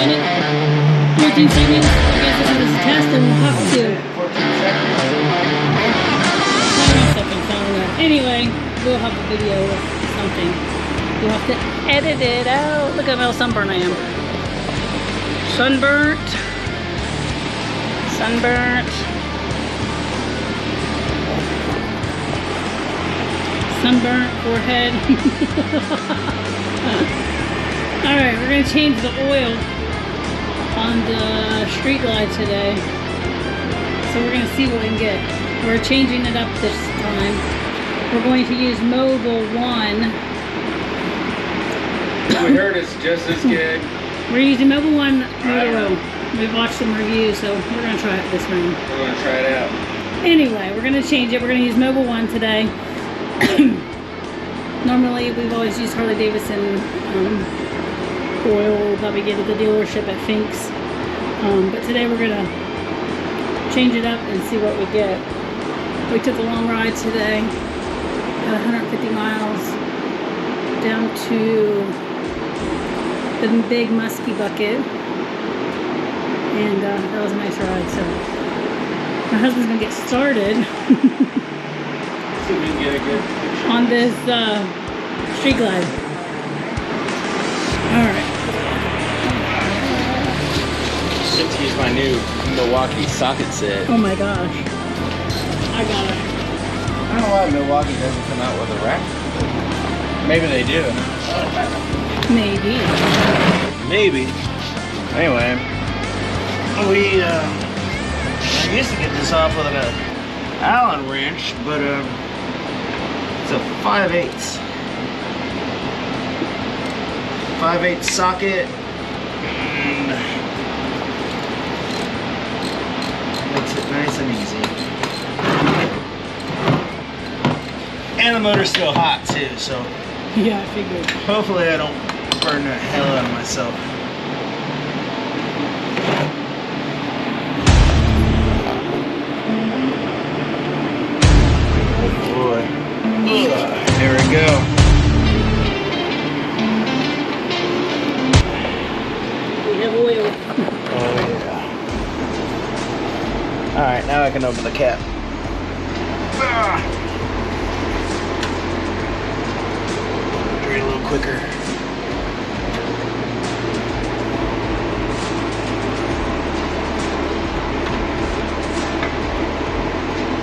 minute? 14 seconds? I guess this is a test and we'll have to. 14 seconds. 20 seconds, I don't know. Anyway, we'll have a video of something. You'll have to edit it out. Look at how sunburned I am. Sunburnt. Sunburnt. Sunburnt forehead. Alright, we're going to change the oil on the Street Glide today. So we're going to see what we can get. We're changing it up this time. We're going to use Mobil 1. We heard it's just as good. We're using Mobil 1 motor oil. We've watched some reviews, so we're going to try it this round. We're going to try it out. Anyway, we're going to change it. We're going to use Mobil 1 today. Normally, we've always used Harley Davidson oil that we get at the dealership at Fink's. But today we're going to change it up and see what we get. We took a long ride today at 150 miles down to the big musky bucket, and that was a nice ride. So my husband's gonna get started See if we can get a good picture on this Street Glide. All right. Just use my new Milwaukee socket set. Oh my gosh, I got it. I don't know why Milwaukee doesn't come out with a rack. Maybe they do. Maybe. Maybe. Anyway, I used to get this off with an Allen wrench, but it's a 5/8 socket, and makes it nice and easy. And the motor's still hot too, so Yeah, I figured. hopefully I don't burn the hell out of myself. Oh boy. There we go. We have oil. Oh yeah. Alright, now I can open the cap. A little quicker.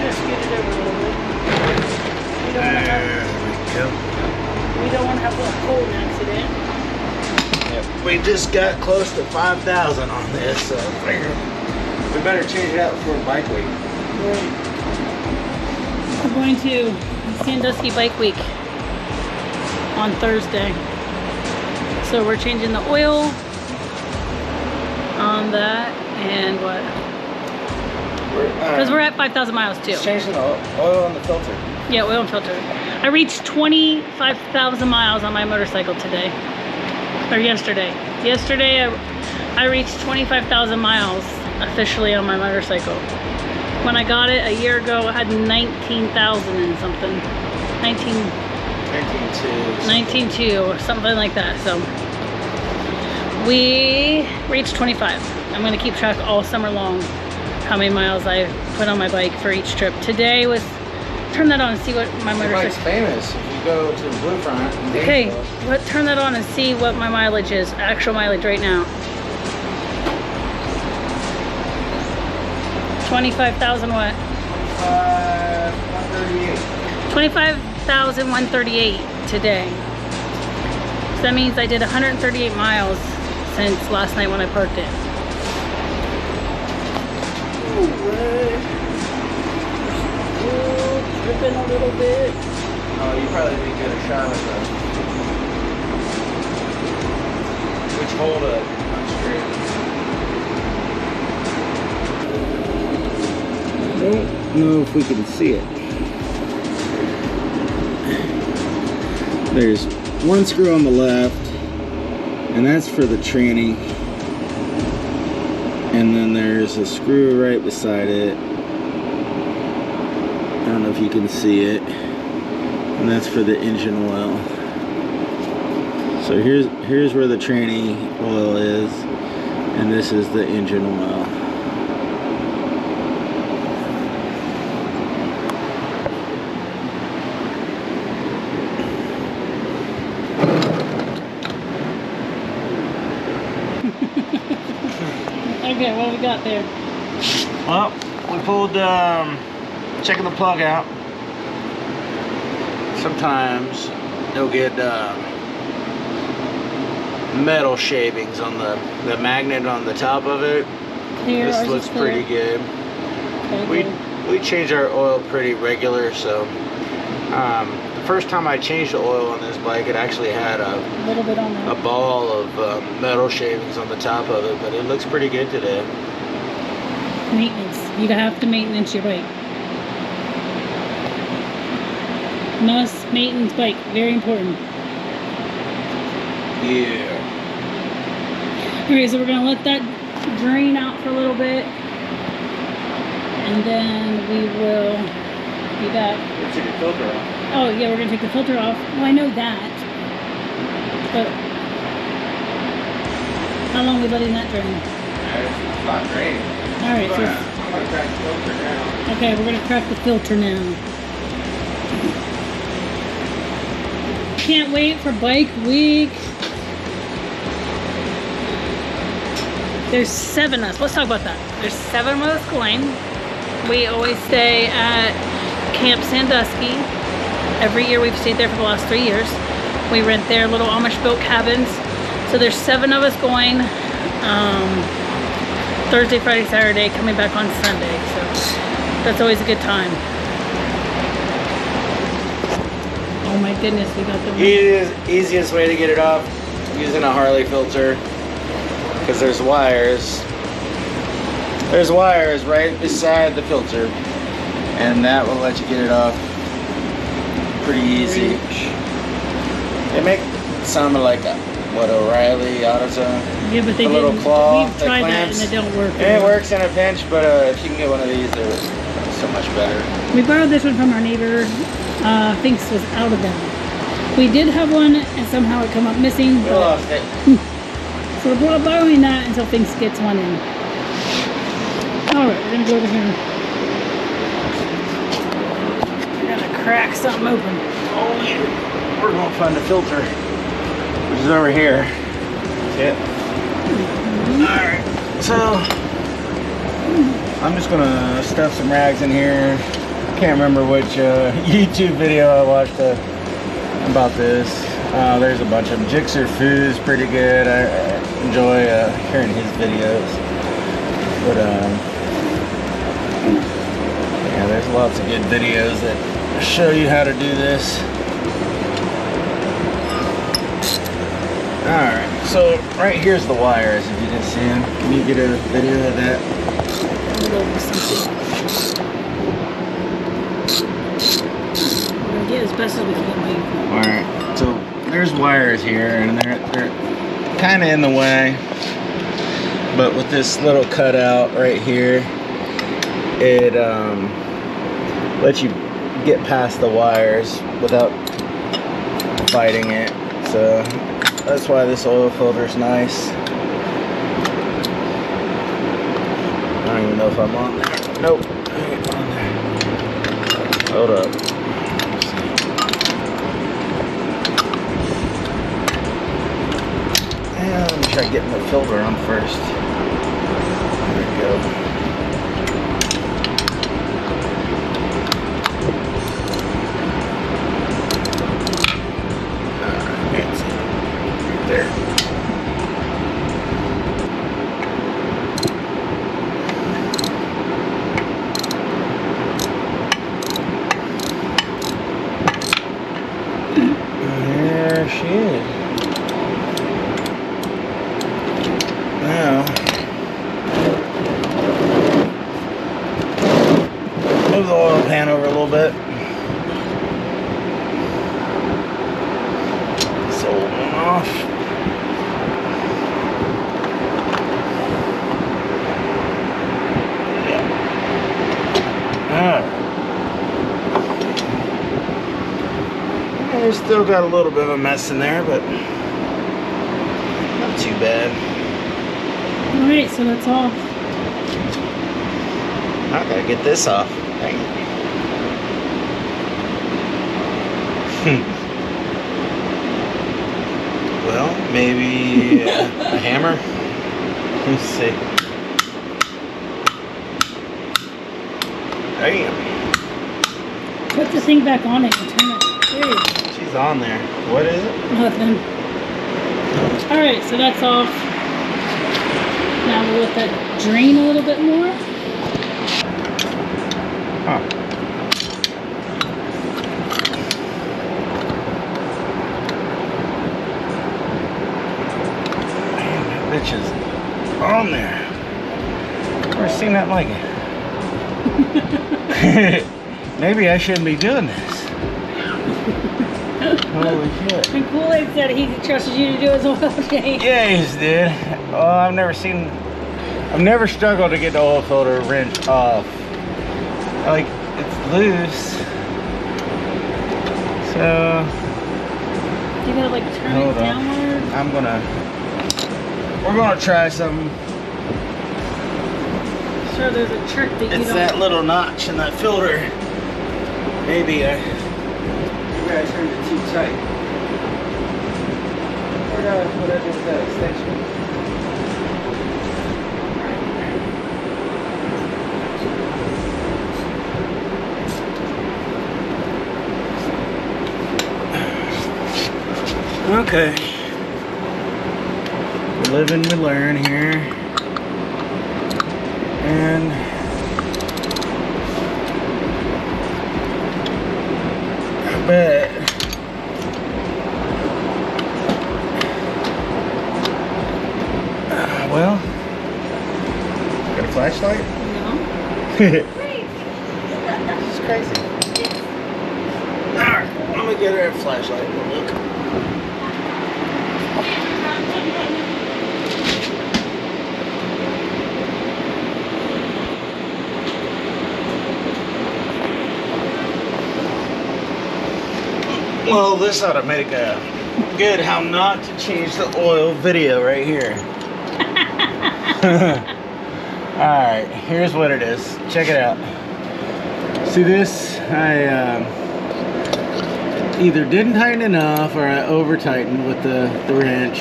Just get it over a little bit. We don't want to have a cold accident. Yep. We just got close to 5,000 on this, so I figured we better change it out before bike week. Right. We're going to Sandusky Bike Week on Thursday. So we're changing the oil on that, and what? Because we're at 5,000 miles too. Just changing the oil on the filter. Yeah, oil and filter. I reached 25,000 miles on my motorcycle today. Or yesterday. Yesterday I reached 25,000 miles officially on my motorcycle. When I got it a year ago, I had 19,000 and something. 19.2 or something like that. So we reached 25. I'm going to keep track all summer long how many miles I put on my bike for each trip. Today was, turn that on and see what my Your motorcycle. bike's famous. If you go to the Blue Front. Okay, turn that on and see what my mileage is. Actual mileage right now. 25,000 what? 138. 25,138 today. So that means I did 138 miles since last night when I parked it. Dripping a little bit. Oh, you probably didn't get a shot of that. Which hold up on straight. I don't know if we can see it. There's one screw on the left, and that's for the tranny. And then there's a screw right beside it. I don't know if you can see it. And that's for the engine oil. So here's where the tranny oil is. this is the engine oil. Okay, what we got there? Well, we pulled, checking the plug out. Sometimes they'll get metal shavings on the magnet on the top of it. Clear, this ours looks is clear. pretty good. Okay, We change our oil pretty regular, so the first time I changed the oil on this bike, it actually had a little bit on there. a ball of metal shavings on the top of it, but it looks pretty good today. Maintenance. You have to maintenance your bike. Must maintenance bike. Very important. Yeah. Okay, so we're gonna let that drain out for a little bit, and then we will be back. Let's take the filter off. Oh yeah, we're gonna take the filter off. Well, I know that, but how long are we letting that drain? It's not draining. All right, so I'm gonna crack the filter now. okay, we're gonna crack the filter now. Can't wait for bike week. There's 7 of us. Let's talk about that. There's 7 of us going. We always stay at Camp Sandusky. Every year we've stayed there for the last 3 years. We rent their little Amish built cabins. So there's 7 of us going. Thursday, Friday, Saturday, coming back on Sunday. So that's always a good time. Oh my goodness, we got the Easiest way to get it off using a Harley filter, because there's wires. There's wires right beside the filter, and that will let you get it off pretty easy. It makes it sound like a O'Reilly AutoZone. Yeah, but they a little claw. We've tried that and it don't work. It works in a pinch, but if you can get one of these, they're so much better. We borrowed this one from our neighbor. Finks was out of them. We did have one, and somehow it come up missing. We lost it. So we're borrowing that until Finks gets one in. All right, we're gonna go over here. We're gonna crack something open. Oh, we're gonna find the filter, which is over here. Yeah. Alright, so I'm just gonna stuff some rags in here. Can't remember which YouTube video I watched about this. There's a bunch of them. Jixer Foo's pretty good. I enjoy hearing his videos. But yeah, there's lots of good videos that show you how to do this. Alright, so right here's the wires, if you can see them. Can you get a video of that? We're gonna get as best as we can. Alright, so there's wires here, and they're kind of in the way. But with this little cutout right here, it lets you get past the wires without fighting it. So that's why this oil filter is nice. I don't even know if I'm on there. Nope, I ain't on there. Hold up. And let me try getting the filter on first. There we go. There. There she is. Now, move the oil pan over a little bit. This old one off. There's still got a little bit of a mess in there, but not too bad. Alright, so that's all. I gotta get this off. Dang it. Well, maybe a hammer. Let's see. Damn. Put the thing back on it and turn it. Hey, She's on there. What is it? nothing. Alright, so that's off. Now we'll let that drain a little bit more. Huh. Man, that bitch is on there. Never seen that like it. Maybe I shouldn't be doing this. Holy shit. And Kool-Aid said he trusted you to do his oil change. Yeah, he's did. Oh, I've never struggled to get the oil filter wrench off. Like, it's loose. So, You gotta like turn hold it on. downward. We're gonna try some. Sure, there's a trick that you It's don't. that little notch in that filter. Maybe I turned it too tight. What I do with that extension? Okay. We live and we learn here. And I bet well, got a flashlight? No. It's crazy. Alright, I'm gonna get her a flashlight. We'll look. Well, this ought to make a good how not to change the oil video right here. Alright, here's what it is. Check it out. See this? I either didn't tighten enough or I over tightened with the wrench.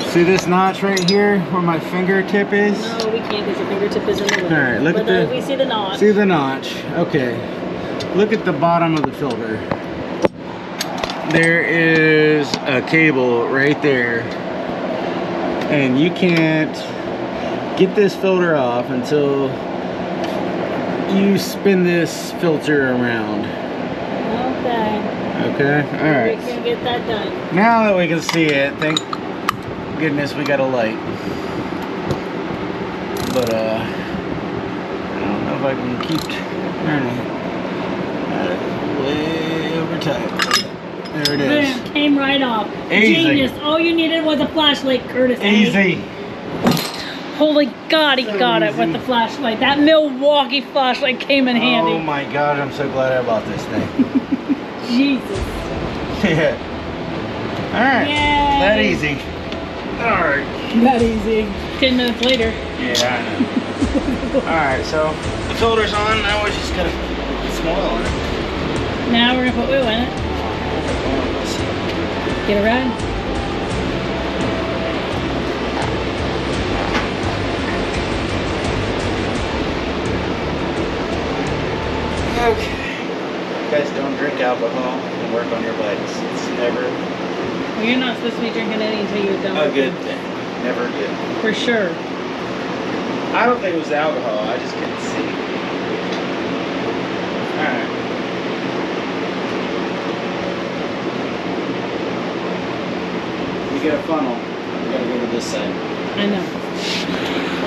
See this notch right here where my fingertip is? No, we can't because your fingertip is in the way. Alright, look But at we see the notch. See the notch. Okay. Look at the bottom of the filter. There is a cable right there. And you can't get this filter off until you spin this filter around. Okay. Okay? We Alright. can get that done. Now that we can see it, thank goodness we got a light. But I don't know if I can keep turning it. Way over tight. There it is. Boom, came right off. Easy. Genius. All you needed was a flashlight, Curtis. Easy. Holy God, he So got it easy. with the flashlight. That Milwaukee flashlight came in Oh handy. my God, I'm so glad I bought this thing. Jesus. Yeah. Alright. Yay. That easy. Alright. That easy. 10 minutes later. Yeah, I know. Alright, so the filter's on. Now we're just gonna put some oil in it. Now we're gonna put oil in it. Get it right. Okay. You guys don't drink alcohol and work on your bikes. It's never Well, you're not supposed to be drinking any until you're done. a with good it. thing. Never good. For sure. I don't think it was the alcohol. I just couldn't see. Alright. You get a funnel. You gotta go to this side. I know.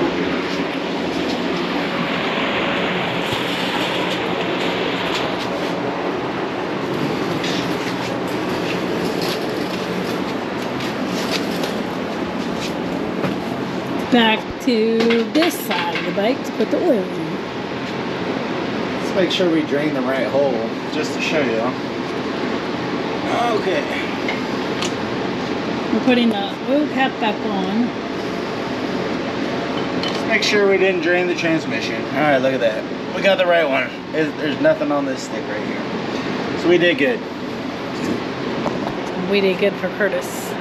Back to this side of the bike to put the oil in. Let's make sure we drain the right hole, just to show you. Okay. We're putting the oil cap back on. make sure we didn't drain the transmission. All right, look at that. We got the right one. There's nothing on this stick right here. So we did good. We did good for Curtis.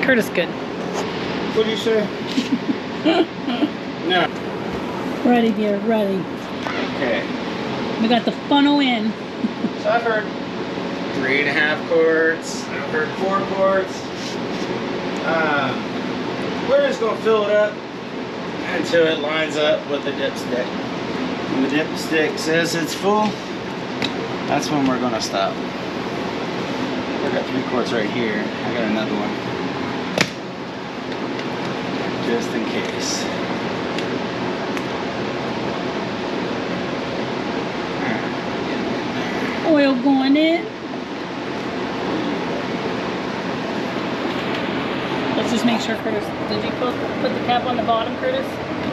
Curtis good. What'd you say? No. Ready, dear, ready. Okay. We got the funnel in. So I've heard 3.5 quarts. I've heard 4 quarts. We're just gonna fill it up until it lines up with the dipstick. When the dipstick says it's full, that's when we're gonna stop. I got 3 quarts right here. I got another one, just in case. Oil going in. Let's just make sure, Curtis. Did you put the cap on the bottom, Curtis?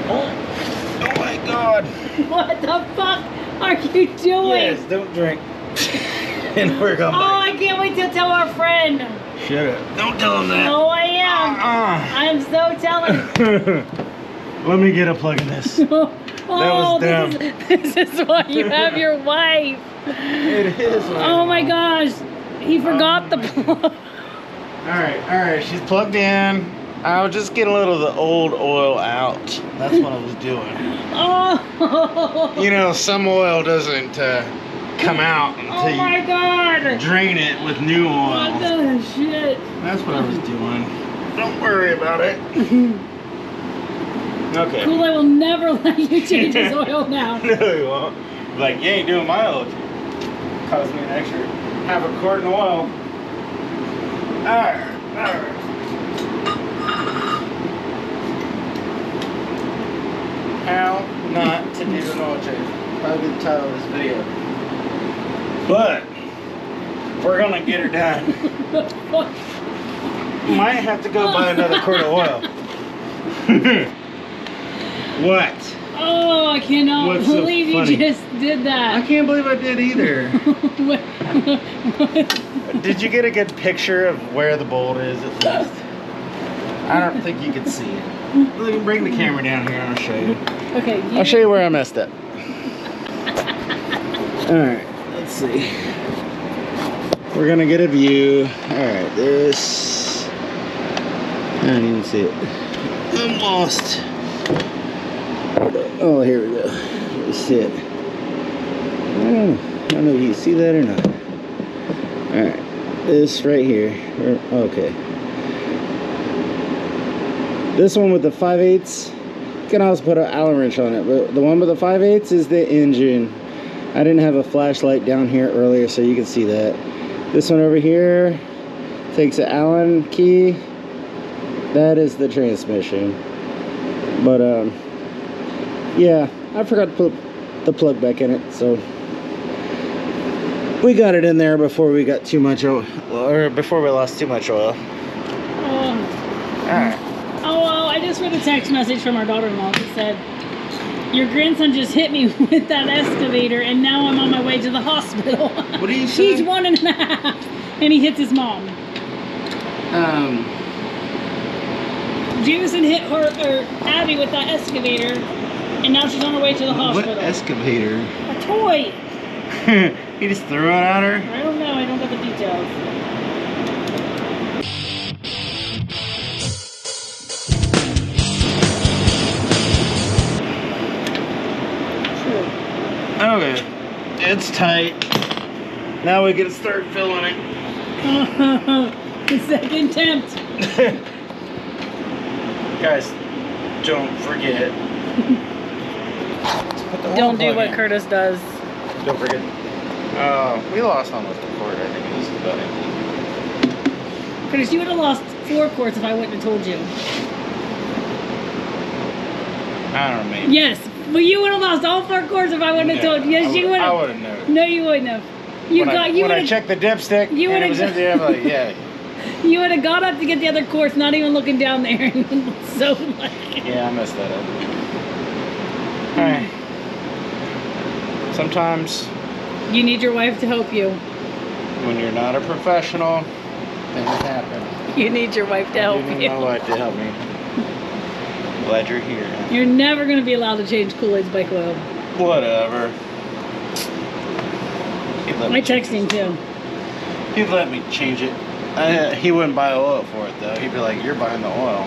Oh my God! What the fuck are you doing? Yes, don't drink. And we're going. Oh, I can't wait to tell our friend. Shut up! Don't tell him that. Oh, I am. I am so telling. Let me get a plug in this. Oh, was dumb. This is why you have your wife. It is. Oh my gosh, he forgot the plug. All right, she's plugged in. I'll just get a little of the old oil out. That's what I was doing. Oh. You know, some oil doesn't come out until Oh my God. you drain it with new oil. What the shit? That's what I was doing. Don't worry about it. Okay. Kool-Aid will never let you change his oil now. No, he won't. Like, you ain't doing my oil. Cost me an extra half a quart in oil. Alright. How not to do an oil change. Probably the title of this video. But we're gonna get her done. Might have to go buy another quart of oil. What? Oh, I cannot What's so believe you funny? just did that. I can't believe I did either. Did you get a good picture of where the bolt is at least? I don't think you can see it. Let me bring the camera down here and I'll show you. Okay. I'll show you where I messed up. Alright, let's see. We're gonna get a view. Alright, this. I don't even see it. I'm lost. Oh, here we go. Let's see it. I don't know if you can see that or not. Alright, this right here. Okay. This one with the 5/8, you can also put an Allen wrench on it, but the one with the 5/8 is the engine. I didn't have a flashlight down here earlier, so you can see that. This one over here takes an Allen key. That is the transmission. But yeah, I forgot to put the plug back in it, so we got it in there before we got too much oil, or before we lost too much oil. Alright. Oh, well, I just read a text message from our daughter-in-law that said, your grandson just hit me with that excavator and now I'm on my way to the hospital. What do you say? He's 1.5 and he hits his mom. Jameson hit her, or Abby, with that excavator and now she's on her way to the hospital. What excavator? A toy. He just threw it at her? I don't know, I don't got the details. Okay, it's tight. Now we can start filling it. The second attempt. Guys, don't forget. Don't do what Curtis does. Don't forget. We lost almost a quart. I think it was about empty. Curtis, you would have lost 4 quarts if I wouldn't have told you. I don't know, maybe. Yes, but you would have lost all 4 quarts if I wouldn't have told you. Yes, you would have. I would have known. No, you wouldn't have. When I checked the dipstick and it was empty, I'm like, yeah. You would have got up to get the other quarts, not even looking down there. So like. Yeah, I messed that up. Alright. Sometimes you need your wife to help you. when you're not a professional, things happen. You need your wife to help I need you. my wife to help me. glad you're here. You're never going to be allowed to change Kool-Aid's bike oil. Whatever. I text him too. He'd let me change it. He wouldn't buy oil for it though. He'd be like, "You're buying the oil."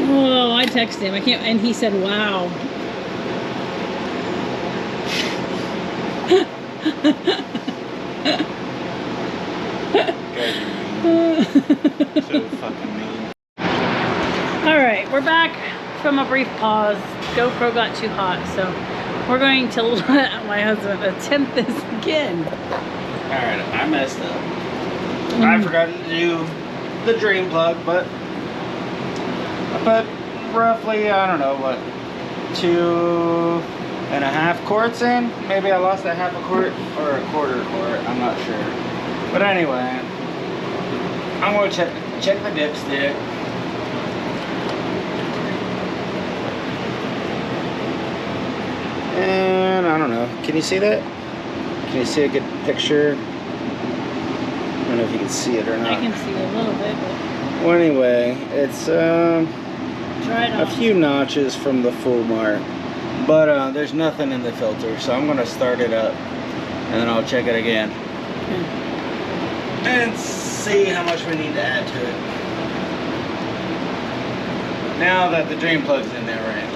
Oh, I text him. I can't, and he said, "Wow." So fucking mean. All right, we're back from a brief pause. GoPro got too hot, so we're going to let my husband attempt this again. All right, I messed up. I forgot to do the drain plug, but I put roughly, I don't know what, 2.5 quarts in. Maybe I lost a half a quart or a quarter quart. I'm not sure. But anyway, I'm going to check the dipstick. And I don't know. Can you see that? Can you see a good picture? I don't know if you can see it or not. I can see a little bit, but... Well, anyway, it's a few notches from the full mark. But there's nothing in the filter, so I'm going to start it up. And then I'll check it again. Okay. And see how much we need to add to it. Now that the drain plug's in there, right?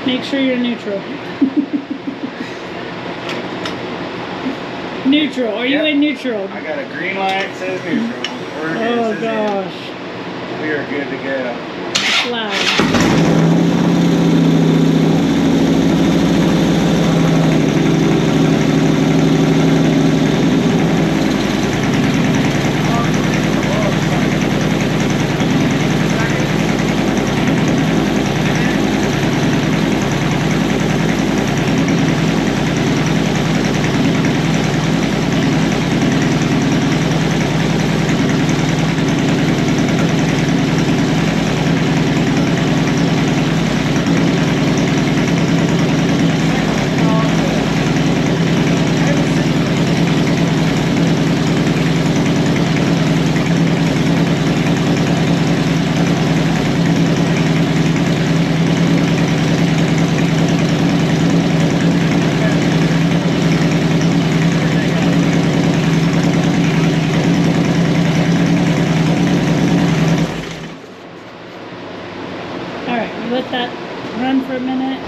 Make sure you're neutral. Neutral. Are you in neutral? I got a green light that says neutral. Oh gosh. We are good to go. It's loud. Let that run for a minute.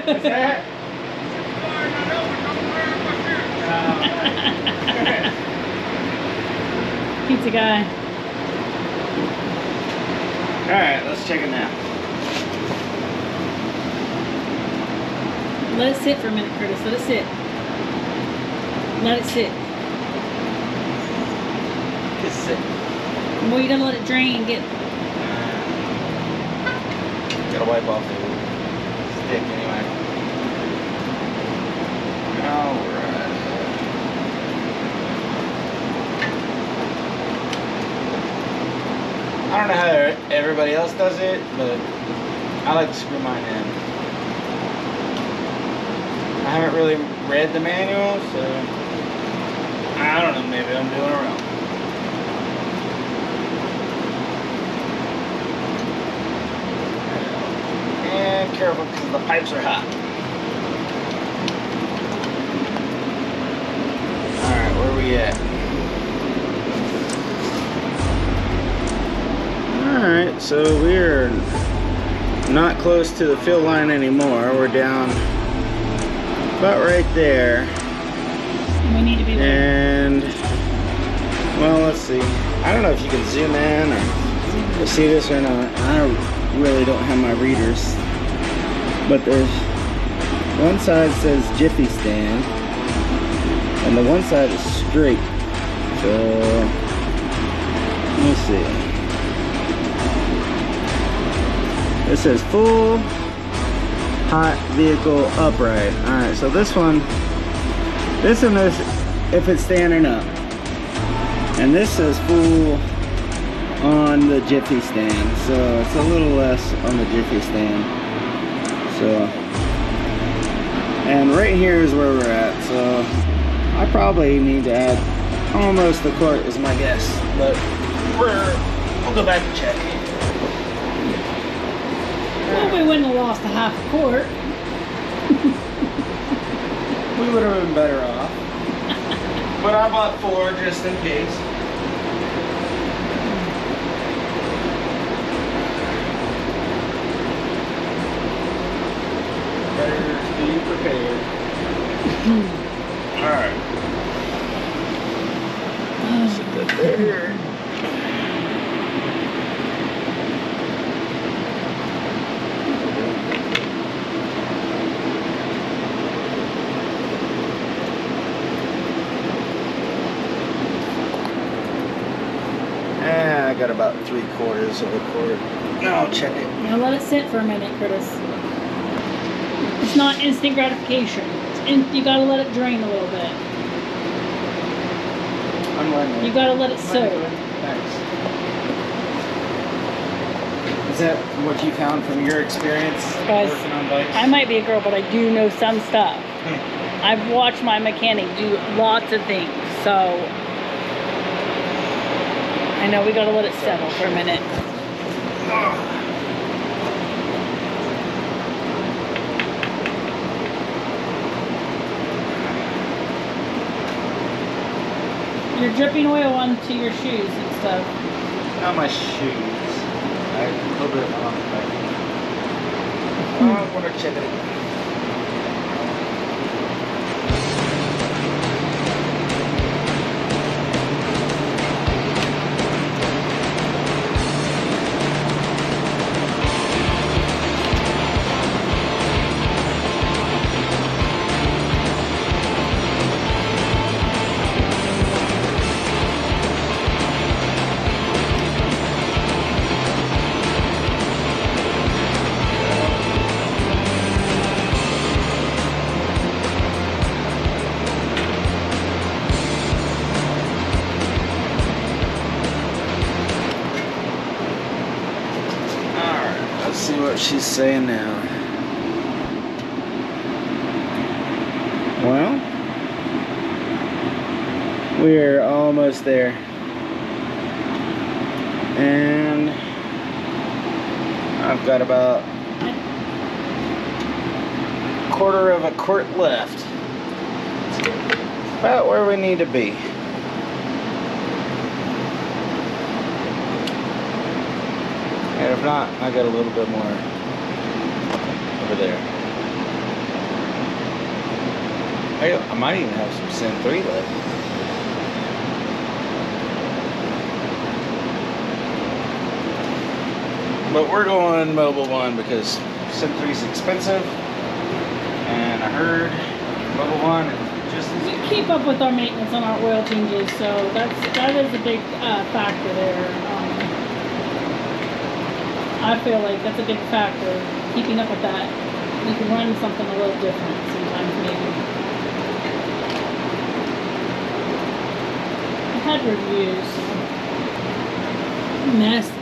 What's that? Pizza guy. Alright, let's check it now. Let it sit for a minute, Curtis. Let it sit. Let it sit. Just sit. Well, you gotta let it drain and get... Gotta wipe off the stick anyway. Alright. I don't know how everybody else does it, but I like to screw mine in. I haven't really read the manual, so I don't know, maybe I'm doing it wrong. And careful because the pipes are hot. Alright, where are we at? Alright, so we're not close to the fill line anymore. We're down about right there. We need to be there. And, well, let's see. I don't know if you can zoom in or see this or not. I really don't have my readers. But there's one side says Jiffy stand, and the one side is straight. So, let's see. It says full hot vehicle upright. Alright, so this one is if it's standing up. And this says full on the Jiffy stand. So it's a little less on the Jiffy stand. So And right here is where we're at, so I probably need to add almost a quart is my guess, but we'll go back and check. Well, we wouldn't have lost a half a quart. We would have been better off. But I bought 4 just in case. Better be prepared. Alright. Sit that there. I got about 3/4 of a quart. Now I'll check it. Now let it sit for a minute, Curtis. It's not instant gratification. You gotta let it drain a little bit. I'm letting it. You gotta let it soak. Thanks. Is that what you found from your experience Guys, working on bikes? I might be a girl, but I do know some stuff. I've watched my mechanic do lots of things, so I know we gotta let it settle for a minute. You're dripping oil onto your shoes and stuff. Not my shoes. A little bit on the bike. I want to check it. Let's see what she's saying now. Well, we're almost there. And I've got about 1/4 of a quart left. About where we need to be. And if not, I got a little bit more over there. I might even have some Sin 3 left. But we're going Mobil 1 because Sin 3 is expensive. And I heard Mobil 1 is just as We keep up with our maintenance on our oil changes, so that is a big factor there. I feel like that's a big factor, keeping up with that. You can run something a little different sometimes, maybe. I've had reviews. Nasty.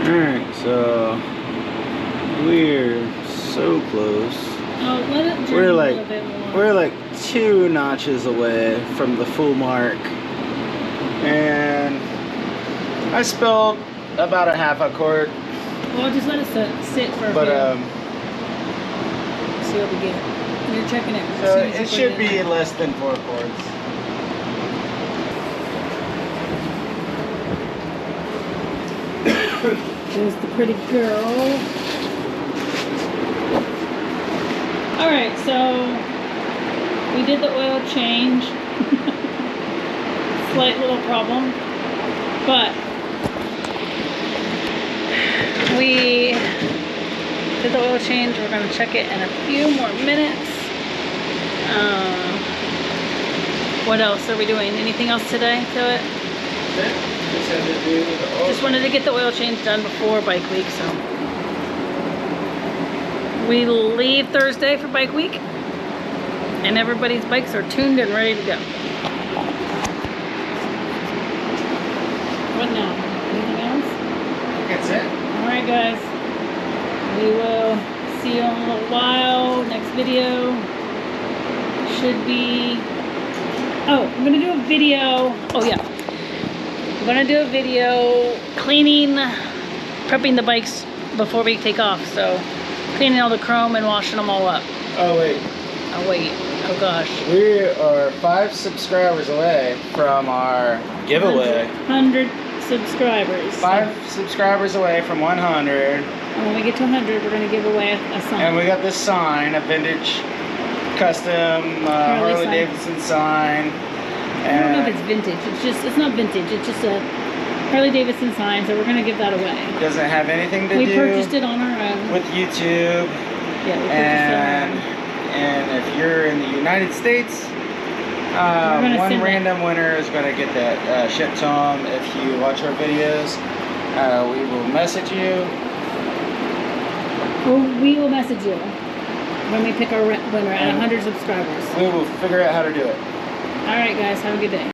Alright, so we're so close. Oh, let it drain We're a like little bit more. we're like 2 notches away from the full mark. And I spilled about a half a quart. Well, just let it sit for a But bit. See what we get. You're checking it. as so soon as you it put should in. be less than 4 quarts. There's the pretty girl. Alright, so we did the oil change. Slight little problem. But we did the oil change. We're going to check it in a few more minutes. What else are we doing? Anything else today to it? Just had to do the oil. Just wanted to get the oil change done before bike week, so. We leave Thursday for bike week, and everybody's bikes are tuned and ready to go. What now? Anything else? That's it. Alright guys, We will see you in a little while. Next video should be... Oh, I'm gonna do a video. Oh yeah. I'm gonna do a video cleaning, prepping the bikes before we take off. So cleaning all the chrome and washing them all up. Oh wait. Oh wait. Oh gosh. We are 5 subscribers away from our giveaway. 100 subscribers. 5 subscribers away from 100. And when we get to 100, we're gonna give away a sign. And we got this sign, a vintage custom Harley sign. Davidson sign. I don't know if it's vintage. It's not vintage. It's just a Harley Davidson sign, so we're gonna give that away. Doesn't have anything to We do purchased it on our own. with YouTube. Yeah, we purchased it on our own. And if you're in the United States, gonna one send random winner is going to get that shipped to them. If you watch our videos, we will message you. Well, we will message you when we pick our winner at 100 subscribers. We will figure out how to do it. All right, guys, have a good day.